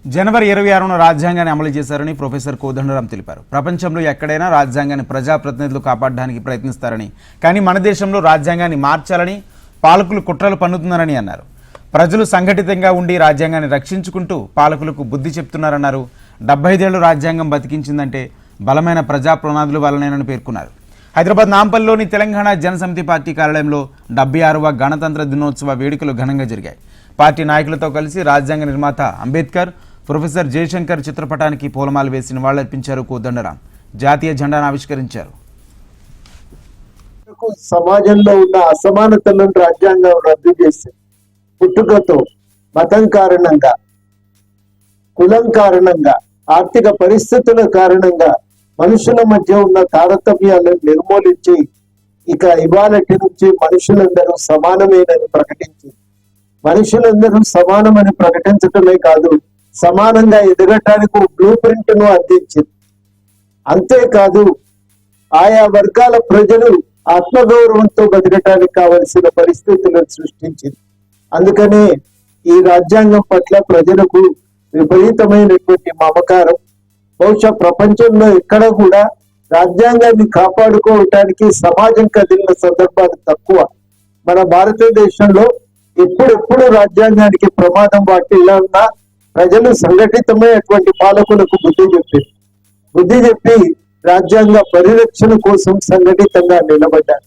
జనవరి 26న రాజ్యాంగాన్ని అమలు చేశారని ప్రొఫెసర్ కోదండరాం తెలిపారు. ప్రపంచంలో ఎక్కడైనా రాజ్యాంగాన్ని ప్రజాప్రతినిధులు కాపాడడానికి ప్రయత్నిస్తారని, కానీ మన దేశంలో రాజ్యాంగాన్ని మార్చాలని పాలకులు కుట్రలు పన్నుతున్నారని అన్నారు. ప్రజలు సంఘటితంగా ఉండి రాజ్యాంగాన్ని రక్షించుకుంటూ పాలకులకు బుద్ధి చెప్తున్నారన్నారు. 75 ఏళ్లు రాజ్యాంగం బతికించిందంటే బలమైన ప్రజా ప్రణాళికల వల్లనేనని పేర్కొన్నారు. హైదరాబాద్ నాంపల్లిలోని తెలంగాణ జనసమితి పార్టీ కార్యాలయంలో 76వ గణతంత్ర దినోత్సవ వేడుకలు ఘనంగా జరిగాయి. పార్టీ నాయకులతో కలిసి రాజ్యాంగ నిర్మాత అంబేద్కర్, ప్రొఫెసర్ జయశంకర్ చిత్రపటానికి పూలమాల వేసి నివాళులర్పించారు. కోదండరాం జాతీయ జెండాను ఆవిష్కరించారు. సమాజంలో ఉన్న అసమానతలను రాజ్యాంగం రద్దు చేసి పుట్టుకతో, మతం కారణంగా, కులం కారణంగా, ఆర్థిక పరిస్థితుల కారణంగా మనుషుల మధ్య ఉన్న తారతమ్యాలను నిర్మూలించి ఇక ఇవాళటి నుంచి మనుషులందరూ సమానమేనని ప్రకటించింది. మనుషులందరూ సమానమని ప్రకటించటమే కాదు, సమానంగా ఎదగటానికి బ్లూ ప్రింట్ ను అందించింది. అంతేకాదు, ఆయా వర్గాల ప్రజలు ఆత్మగౌరవంతో బతకటానికి కావలసిన పరిస్థితులను సృష్టించింది. అందుకనే ఈ రాజ్యాంగం పట్ల ప్రజలకు విపరీతమైనటువంటి మమకారం. బహుశా ప్రపంచంలో ఎక్కడ కూడా రాజ్యాంగాన్ని కాపాడుకోవటానికి సమాజం కదిలిన సందర్భాలు తక్కువ. మన భారతదేశంలో ఎప్పుడెప్పుడు రాజ్యాంగానికి ప్రమాదం వాటిల్లా ప్రజలు సంఘటితమైనటువంటి పాలకులకు బుద్ధి చెప్పి రాజ్యాంగ పరిరక్షణ కోసం సంఘటితంగా నిలబడ్డారు.